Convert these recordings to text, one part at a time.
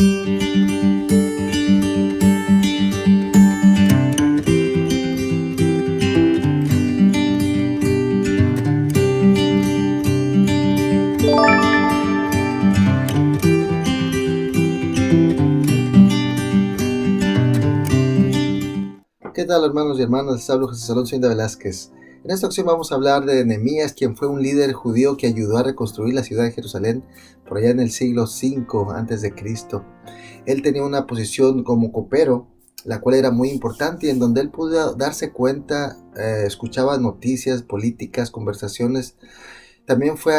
¿Qué tal, hermanos y hermanas? Les hablo Jesús Alonso Inda Velázquez. En esta ocasión vamos a hablar de Nehemías, quien fue un líder judío que ayudó a reconstruir la ciudad de Jerusalén por allá en el siglo V antes de Cristo. Él tenía una posición como copero, la cual era muy importante y en donde él pudo darse cuenta, escuchaba noticias, políticas, conversaciones. También fue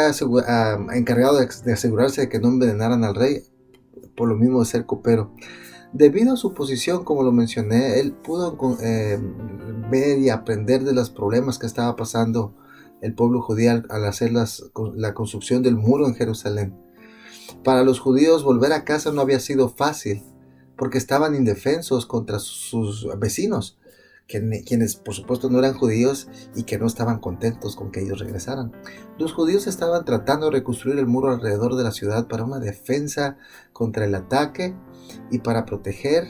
encargado de asegurarse de que no envenenaran al rey, por lo mismo de ser copero. Debido a su posición, como lo mencioné, él pudo ver y aprender de los problemas que estaba pasando el pueblo judío al hacer la construcción del muro en Jerusalén. Para los judíos volver a casa no había sido fácil, porque estaban indefensos contra sus vecinos, quienes por supuesto no eran judíos y que no estaban contentos con que ellos regresaran. Los judíos estaban tratando de reconstruir el muro alrededor de la ciudad para una defensa contra el ataque y para proteger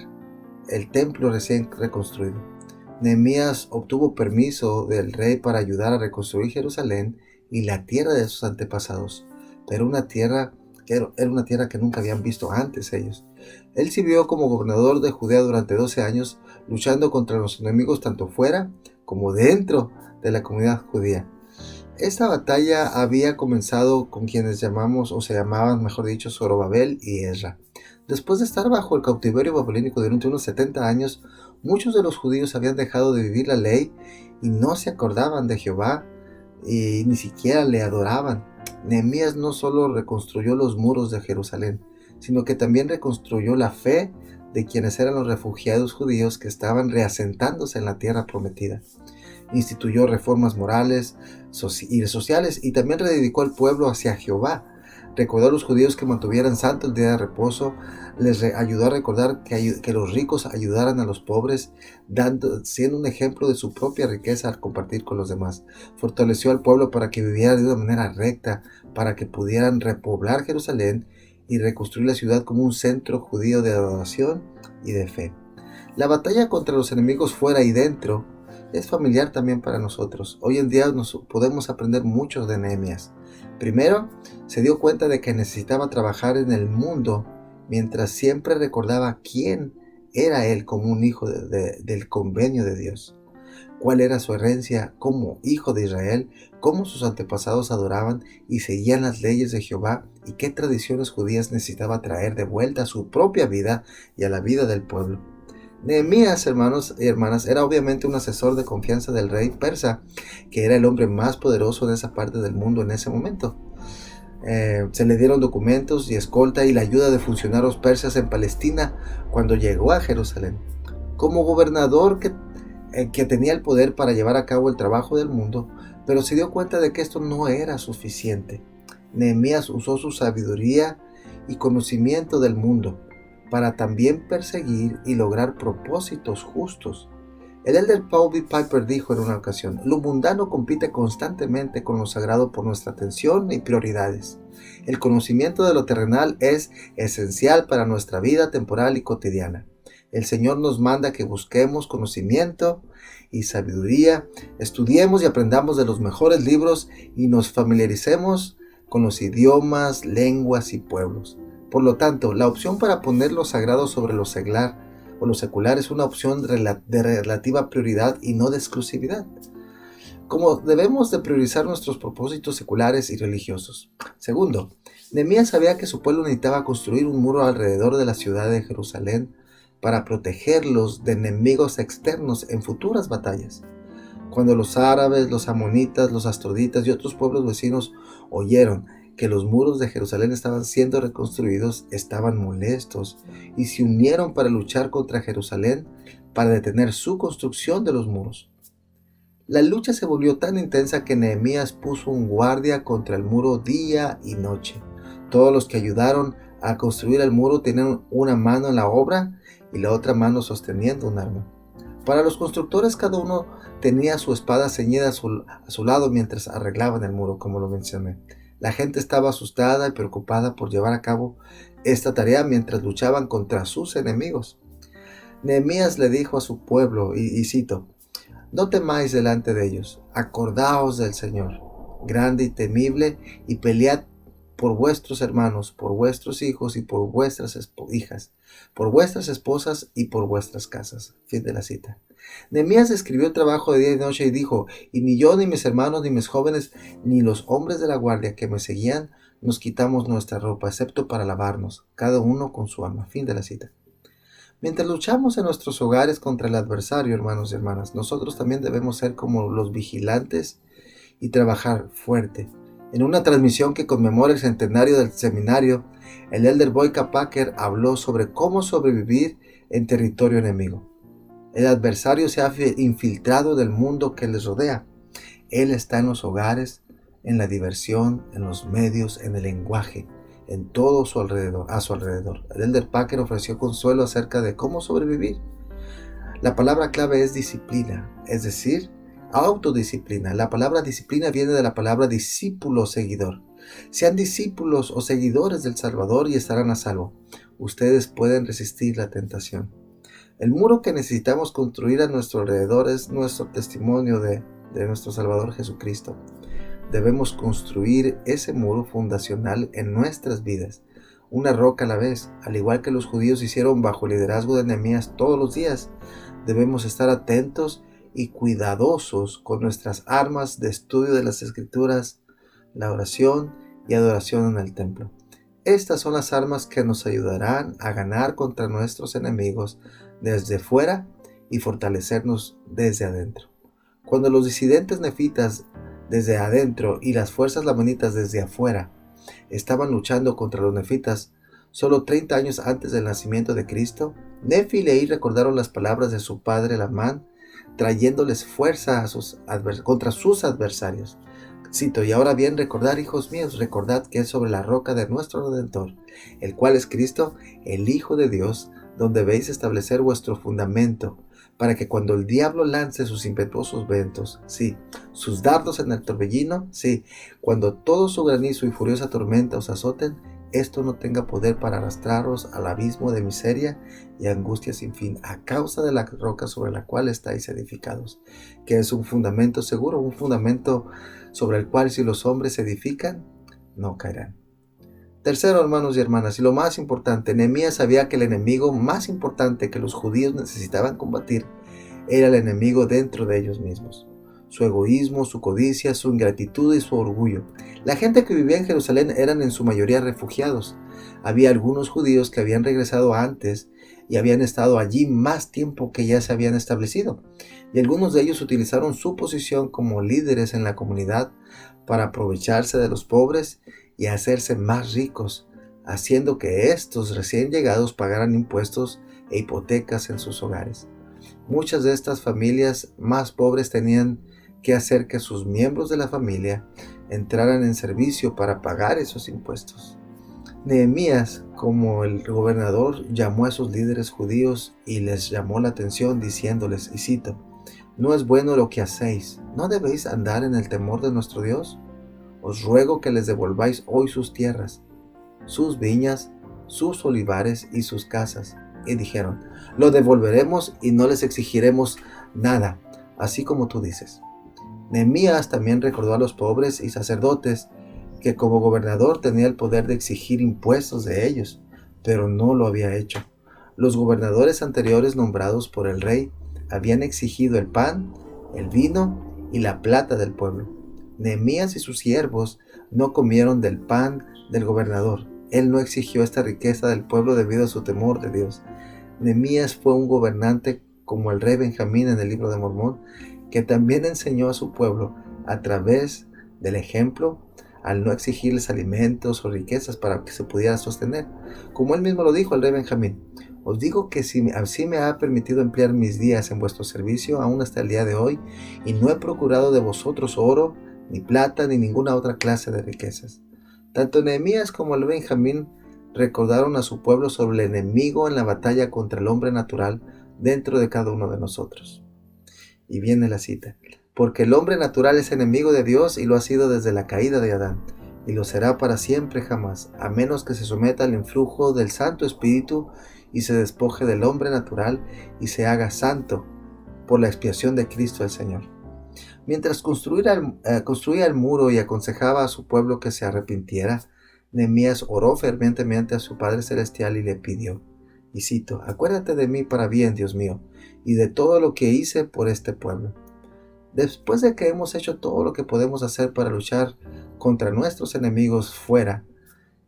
el templo recién reconstruido. Nehemías obtuvo permiso del rey para ayudar a reconstruir Jerusalén y la tierra de sus antepasados, pero era una tierra que nunca habían visto antes ellos. Él sirvió como gobernador de Judea durante 12 años, luchando contra los enemigos tanto fuera como dentro de la comunidad judía. Esta batalla había comenzado con quienes se llamaban, mejor dicho, Zorobabel y Ezra. Después de estar bajo el cautiverio babilónico durante unos 70 años, muchos de los judíos habían dejado de vivir la ley y no se acordaban de Jehová y ni siquiera le adoraban. Nehemías no solo reconstruyó los muros de Jerusalén, sino que también reconstruyó la fe de quienes eran los refugiados judíos que estaban reasentándose en la tierra prometida. Instituyó reformas morales y sociales y también rededicó al pueblo hacia Jehová. Recordó a los judíos que mantuvieran santo el día de reposo, ayudó a recordar que los ricos ayudaran a los pobres, siendo un ejemplo de su propia riqueza al compartir con los demás. Fortaleció al pueblo para que viviera de una manera recta, para que pudieran repoblar Jerusalén y reconstruir la ciudad como un centro judío de adoración y de fe. La batalla contra los enemigos fuera y dentro es familiar también para nosotros. Hoy en día podemos aprender mucho de Nehemías. Primero, se dio cuenta de que necesitaba trabajar en el mundo mientras siempre recordaba quién era él como un hijo del convenio de Dios. Cuál era su herencia como hijo de Israel, cómo sus antepasados adoraban y seguían las leyes de Jehová y qué tradiciones judías necesitaba traer de vuelta a su propia vida y a la vida del pueblo. Nehemías, hermanos y hermanas, era obviamente un asesor de confianza del rey persa, que era el hombre más poderoso de esa parte del mundo en ese momento. Se le dieron documentos y escolta y la ayuda de funcionarios persas en Palestina cuando llegó a Jerusalén. Como gobernador que tenía el poder para llevar a cabo el trabajo del mundo, pero se dio cuenta de que esto no era suficiente. Nehemías usó su sabiduría y conocimiento del mundo para también perseguir y lograr propósitos justos. El elder Paul B. Piper dijo en una ocasión: lo mundano compite constantemente con lo sagrado por nuestra atención y prioridades. El conocimiento de lo terrenal es esencial para nuestra vida temporal y cotidiana. El Señor nos manda que busquemos conocimiento y sabiduría, estudiemos y aprendamos de los mejores libros y nos familiaricemos con los idiomas, lenguas y pueblos. Por lo tanto, la opción para poner lo sagrado sobre lo secular es una opción de relativa prioridad y no de exclusividad. Como debemos de priorizar nuestros propósitos seculares y religiosos. Segundo, Nehemías sabía que su pueblo necesitaba construir un muro alrededor de la ciudad de Jerusalén para protegerlos de enemigos externos en futuras batallas. Cuando los árabes, los amonitas, los astroditas y otros pueblos vecinos oyeron que los muros de Jerusalén estaban siendo reconstruidos, estaban molestos y se unieron para luchar contra Jerusalén para detener su construcción de los muros. La lucha se volvió tan intensa que Nehemías puso un guardia contra el muro día y noche. Todos los que ayudaron a construir el muro tenían una mano en la obra y la otra mano sosteniendo un arma. Para los constructores, cada uno tenía su espada ceñida a su lado mientras arreglaban el muro, como lo mencioné. La gente estaba asustada y preocupada por llevar a cabo esta tarea mientras luchaban contra sus enemigos. Nehemías le dijo a su pueblo, y cito: no temáis delante de ellos, acordaos del Señor, grande y temible, y pelead por vuestros hermanos, por vuestros hijos y por vuestras hijas, por vuestras esposas y por vuestras casas. Fin de la cita. Nehemías escribió el trabajo de día y noche y dijo: y ni yo, ni mis hermanos, ni mis jóvenes, ni los hombres de la guardia que me seguían, nos quitamos nuestra ropa, excepto para lavarnos, cada uno con su alma. Fin de la cita. Mientras luchamos en nuestros hogares contra el adversario, hermanos y hermanas, nosotros también debemos ser como los vigilantes y trabajar fuerte. En una transmisión que conmemora el centenario del seminario, el elder Boyka Packer habló sobre cómo sobrevivir en territorio enemigo. El adversario se ha infiltrado del mundo que les rodea. Él está en los hogares, en la diversión, en los medios, en el lenguaje, en todo a su alrededor. El elder Packer ofreció consuelo acerca de cómo sobrevivir. La palabra clave es disciplina, es decir, autodisciplina. La palabra disciplina viene de la palabra discípulo o seguidor. Sean discípulos o seguidores del Salvador y estarán a salvo. Ustedes pueden resistir la tentación. El muro que necesitamos construir a nuestro alrededor es nuestro testimonio de nuestro Salvador Jesucristo. Debemos construir ese muro fundacional en nuestras vidas, una roca a la vez, al igual que los judíos hicieron bajo el liderazgo de Nehemías todos los días. Debemos estar atentos y cuidadosos con nuestras armas de estudio de las Escrituras, la oración y adoración en el templo. Estas son las armas que nos ayudarán a ganar contra nuestros enemigos desde fuera y fortalecernos desde adentro. Cuando los disidentes nefitas desde adentro y las fuerzas lamanitas desde afuera estaban luchando contra los nefitas solo 30 años antes del nacimiento de Cristo, Nefi y Leí recordaron las palabras de su padre Lamán, trayéndoles fuerza contra sus adversarios. Cito: y ahora bien, recordad, hijos míos, recordad que es sobre la roca de nuestro Redentor, el cual es Cristo, el Hijo de Dios, donde debéis establecer vuestro fundamento, para que cuando el diablo lance sus impetuosos vientos, sí, sus dardos en el torbellino, sí, cuando todo su granizo y furiosa tormenta os azoten, esto no tenga poder para arrastraros al abismo de miseria y angustia sin fin, a causa de la roca sobre la cual estáis edificados, que es un fundamento seguro, un fundamento sobre el cual si los hombres se edifican, no caerán. Tercero, hermanos y hermanas, y lo más importante, Nehemías sabía que el enemigo más importante que los judíos necesitaban combatir era el enemigo dentro de ellos mismos. Su egoísmo, su codicia, su ingratitud y su orgullo. La gente que vivía en Jerusalén eran en su mayoría refugiados. Había algunos judíos que habían regresado antes y habían estado allí más tiempo que ya se habían establecido. Y algunos de ellos utilizaron su posición como líderes en la comunidad para aprovecharse de los pobres y hacerse más ricos, haciendo que estos recién llegados pagaran impuestos e hipotecas en sus hogares. Muchas de estas familias más pobres tenían que hacer que sus miembros de la familia entraran en servicio para pagar esos impuestos. Nehemías, como el gobernador, llamó a esos líderes judíos y les llamó la atención diciéndoles, y cito: no es bueno lo que hacéis, ¿no debéis andar en el temor de nuestro Dios? Os ruego que les devolváis hoy sus tierras, sus viñas, sus olivares y sus casas. Y dijeron: lo devolveremos y no les exigiremos nada, así como tú dices. Nehemías también recordó a los pobres y sacerdotes que como gobernador tenía el poder de exigir impuestos de ellos, pero no lo había hecho. Los gobernadores anteriores nombrados por el rey habían exigido el pan, el vino y la plata del pueblo. Nehemías y sus siervos no comieron del pan del gobernador. Él no exigió esta riqueza del pueblo debido a su temor de Dios. Nehemías fue un gobernante como el rey Benjamín en el libro de Mormón, que también enseñó a su pueblo a través del ejemplo al no exigirles alimentos o riquezas para que se pudiera sostener. Como él mismo lo dijo, el rey Benjamín: os digo que si así me ha permitido emplear mis días en vuestro servicio, aún hasta el día de hoy, y no he procurado de vosotros oro, ni plata, ni ninguna otra clase de riquezas. Tanto Nehemías como el Benjamín recordaron a su pueblo sobre el enemigo en la batalla contra el hombre natural dentro de cada uno de nosotros. Y viene la cita: porque el hombre natural es enemigo de Dios y lo ha sido desde la caída de Adán. y lo será para siempre jamás, a menos que se someta al influjo del Santo Espíritu y se despoje del hombre natural y se haga santo por la expiación de Cristo el Señor. Mientras construía el muro y aconsejaba a su pueblo que se arrepintiera, Nehemías oró fervientemente a su Padre Celestial y le pidió, y cito: acuérdate de mí para bien, Dios mío, y de todo lo que hice por este pueblo. Después de que hemos hecho todo lo que podemos hacer para luchar contra nuestros enemigos fuera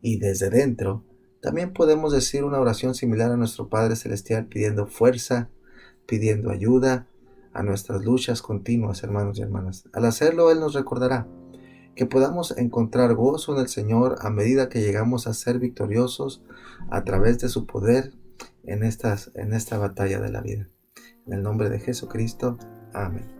y desde dentro, también podemos decir una oración similar a nuestro Padre Celestial pidiendo fuerza, pidiendo ayuda a nuestras luchas continuas, hermanos y hermanas. Al hacerlo, Él nos recordará que podamos encontrar gozo en el Señor a medida que llegamos a ser victoriosos a través de su poder en esta batalla de la vida. En el nombre de Jesucristo. Amén.